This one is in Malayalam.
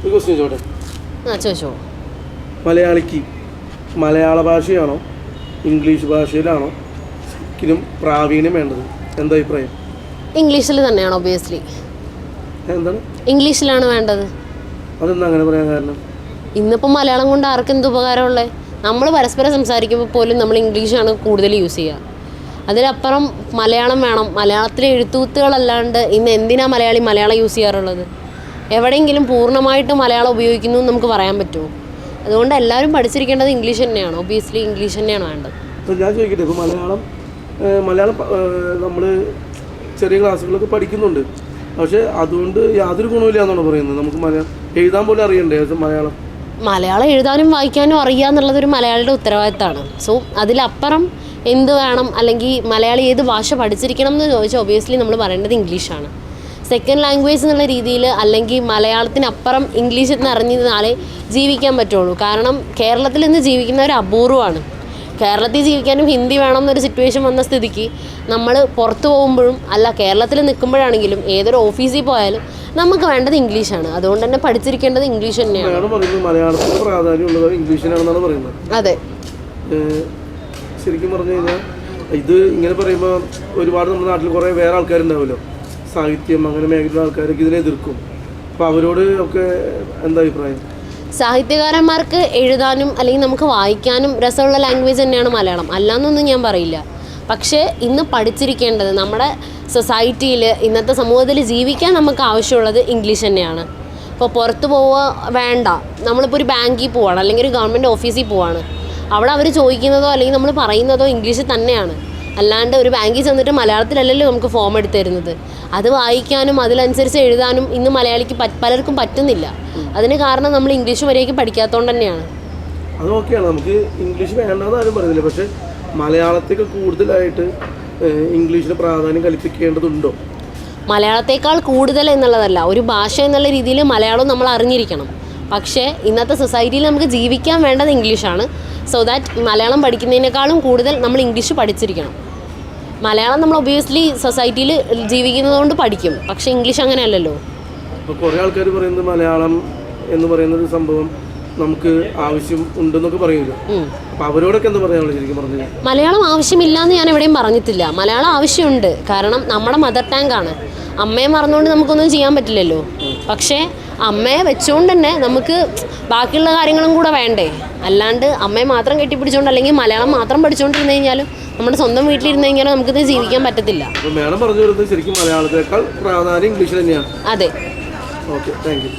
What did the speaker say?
ഒരു ക്വസ്റ്റ്യൻ ചോട്ടെ. ചോദിച്ചോ. മലയാളിക്ക് മലയാള ഭാഷയാണോ ഇംഗ്ലീഷ് ഭാഷയിലാണോ ശരിക്കും പ്രാവീണ്യം വേണ്ടത്? എന്താ അഭിപ്രായം? ഇംഗ്ലീഷിൽ തന്നെയാണ് ഒബിയസ്ലി. എന്താണ് ഇംഗ്ലീഷിലാണ് വേണ്ടത്. അതെന്താ അങ്ങനെ പറയാൻ കാരണം? ഇന്നിപ്പോൾ മലയാളം കൊണ്ട് ആർക്ക് എന്ത് ഉപകാരമുള്ളത്? നമ്മൾ പരസ്പരം സംസാരിക്കുമ്പോൾ പോലും നമ്മൾ ഇംഗ്ലീഷാണ് കൂടുതൽ യൂസ് ചെയ്യുക. അതിലപ്പുറം മലയാളം വേണം. മലയാളത്തിലെ എഴുത്തുകുത്തുകളല്ലാണ്ട് ഇന്ന് എന്തിനാണ് മലയാളം യൂസ് ചെയ്യാറുള്ളത്? എവിടെയെങ്കിലും പൂർണ്ണമായിട്ട് മലയാളം ഉപയോഗിക്കുന്നു എന്ന് നമുക്ക് പറയാൻ പറ്റുമോ? അതുകൊണ്ട് എല്ലാവരും പഠിച്ചിരിക്കേണ്ടത് ഇംഗ്ലീഷ് തന്നെയാണ്. ഒബിയസ്ലി ഇംഗ്ലീഷ് തന്നെയാണ് വേണ്ടത്. അപ്പോൾ ഞാൻ ചോദിക്കട്ടെ, ഇപ്പോൾ മലയാളം നമ്മൾ ചെറിയ ക്ലാസ്സുകളൊക്കെ പഠിക്കുന്നുണ്ട്, പക്ഷേ അതുകൊണ്ട് യാതൊരു ഗുണമില്ല എന്നാണ് പറയുന്നത്. നമുക്ക് എഴുതാൻ പോലും അറിയണ്ടേ മലയാളം എഴുതാനും വായിക്കാനും അറിയുക എന്നുള്ളതൊരു മലയാളിയുടെ ഉത്തരവാദിത്തമാണ്. സോ അതിലപ്പുറം എന്ത് വേണം, അല്ലെങ്കിൽ മലയാളി ഏത് ഭാഷ പഠിച്ചിരിക്കണം എന്ന് ചോദിച്ചാൽ ഒബിയസ്ലി നമ്മൾ പറയേണ്ടത് ഇംഗ്ലീഷാണ്. സെക്കൻഡ് ലാംഗ്വേജ് എന്നുള്ള രീതിയിൽ, അല്ലെങ്കിൽ മലയാളത്തിനപ്പുറം ഇംഗ്ലീഷ് എന്ന് അറിഞ്ഞാലേ ജീവിക്കാൻ പറ്റുള്ളൂ. കാരണം കേരളത്തിൽ നിന്ന് ജീവിക്കുന്നവർ അപൂർവമാണ്. കേരളത്തിൽ ജീവിക്കാനും ഹിന്ദി വേണം എന്നൊരു സിറ്റുവേഷൻ വന്ന സ്ഥിതിക്ക് നമ്മൾ പുറത്ത് പോകുമ്പോഴും അല്ല കേരളത്തിൽ നിൽക്കുമ്പോഴാണെങ്കിലും ഏതൊരു ഓഫീസിൽ പോയാലും നമുക്ക് വേണ്ടത് ഇംഗ്ലീഷാണ്. അതുകൊണ്ട് തന്നെ പഠിച്ചിരിക്കേണ്ടത് ഇംഗ്ലീഷ് തന്നെയാണ്. മലയാളത്തിന് പ്രാധാന്യമുള്ളത് ഇംഗ്ലീഷിനാണെന്നാണ് പറയുന്നത്. അതെ, ശരിക്കും പറഞ്ഞു കഴിഞ്ഞാൽ ഇത് ഇങ്ങനെ പറയുമ്പോൾ ഒരുപാട് നമ്മുടെ നാട്ടിൽ കുറേ വേറെ ആൾക്കാരുണ്ടാവുമല്ലോ, സാഹിത്യം അങ്ങനെ മേഖലയിലുള്ള ആൾക്കാരൊക്കെ ഇതിനെ എതിർക്കും. അപ്പോൾ അവരോട് ഒക്കെ എന്താ അഭിപ്രായം? സാഹിത്യകാരന്മാർക്ക് എഴുതാനും അല്ലെങ്കിൽ നമുക്ക് വായിക്കാനും രസമുള്ള ലാംഗ്വേജ് തന്നെയാണ് മലയാളം, അല്ലാന്നൊന്നും ഞാൻ പറയില്ല. പക്ഷേ ഇന്ന് പഠിച്ചിരിക്കേണ്ടത് നമ്മുടെ സൊസൈറ്റിയിൽ ഇന്നത്തെ സമൂഹത്തിൽ ജീവിക്കാൻ നമുക്ക് ആവശ്യമുള്ളത് ഇംഗ്ലീഷ് തന്നെയാണ്. ഇപ്പോൾ പുറത്ത് പോവുക വേണ്ട, നമ്മളിപ്പോൾ ഒരു ബാങ്കിൽ പോവാണ് അല്ലെങ്കിൽ ഒരു ഗവൺമെൻറ് ഓഫീസിൽ പോവാണ്, അവിടെ അവർ ചോദിക്കുന്നതോ അല്ലെങ്കിൽ നമ്മൾ പറയുന്നതോ ഇംഗ്ലീഷിൽ തന്നെയാണ്. അല്ലാണ്ട് ഒരു ബാങ്കിൽ ചെന്നിട്ട് മലയാളത്തിലല്ലല്ലോ നമുക്ക് ഫോം എടുത്ത് തരുന്നത്. അത് വായിക്കാനും അതിനനുസരിച്ച് എഴുതാനും ഇന്ന് മലയാളിക്ക് പലർക്കും പറ്റുന്നില്ല. അതിന് കാരണം നമ്മൾ ഇംഗ്ലീഷ് മര്യാദയ്ക്ക് പഠിക്കാത്തതുകൊണ്ട് തന്നെയാണ്. അത് ഓക്കെയാണ്, നമുക്ക് ഇംഗ്ലീഷ് വേണ്ടെന്ന് ആരും പറയുന്നില്ല. പക്ഷേ മലയാളത്തേക്കാൾ കൂടുതലായിട്ട് ഇംഗ്ലീഷിന് പ്രാധാന്യം കൽപ്പിക്കേണ്ടതുണ്ടോ? മലയാളത്തേക്കാൾ കൂടുതൽ എന്നുള്ളതല്ല, ഒരു ഭാഷ എന്നുള്ള രീതിയിൽ മലയാളം നമ്മൾ അറിഞ്ഞിരിക്കണം. പക്ഷേ ഇന്നത്തെ സൊസൈറ്റിയിൽ നമുക്ക് ജീവിക്കാൻ വേണ്ടത് ഇംഗ്ലീഷാണ്. സോ ദാറ്റ് മലയാളം പഠിക്കുന്നതിനേക്കാളും കൂടുതൽ നമ്മൾ ഇംഗ്ലീഷ് പഠിച്ചിരിക്കണം. മലയാളം നമ്മൾ ഒബിയസ്ലി സൊസൈറ്റിയിൽ ജീവിക്കുന്നതുകൊണ്ട് പഠിക്കും, പക്ഷേ ഇംഗ്ലീഷ് അങ്ങനെയല്ലല്ലോ. ഇപ്പോൾ കുറേ ആൾക്കാർ പറയുന്നത് മലയാളം എന്ന് പറയുന്നൊരു സംഭവം നമുക്ക് ആവശ്യം ഉണ്ടെന്നൊക്കെ പറയുമല്ലോ. അപ്പോൾ അവരോടൊക്കെ എന്താ പറയാനുള്ളത്? ശരിക്കും പറഞ്ഞാൽ മലയാളം ആവശ്യമില്ല എന്ന് ഞാൻ എവിടെയും പറഞ്ഞിട്ടില്ല. മലയാളം ആവശ്യമുണ്ട്, കാരണം നമ്മുടെ മദർ ടാങ്കാണ്. അമ്മയെ മറന്നുകൊണ്ട് നമുക്കൊന്നും ചെയ്യാൻ പറ്റില്ലല്ലോ. പക്ഷേ അമ്മയെ വെച്ചുകൊണ്ട് തന്നെ നമുക്ക് ബാക്കിയുള്ള കാര്യങ്ങളും കൂടെ വേണ്ടേ? അല്ലാണ്ട് അമ്മയെ മാത്രം കെട്ടിപ്പിടിച്ചുകൊണ്ട് അല്ലെങ്കിൽ മലയാളം മാത്രം പഠിച്ചുകൊണ്ടിരുന്നു കഴിഞ്ഞാലും നമ്മുടെ സ്വന്തം വീട്ടിലിരുന്ന് കഴിഞ്ഞാലും നമുക്കിത് ജീവിക്കാൻ പറ്റത്തില്ല. മേഡം പറഞ്ഞു വരുന്നത് ശരിക്കും മലയാളത്തേക്കാൾ പ്രാധാന്യം ഇംഗ്ലീഷിൽ തന്നെയാണ്. അതെ. Okay, thank you.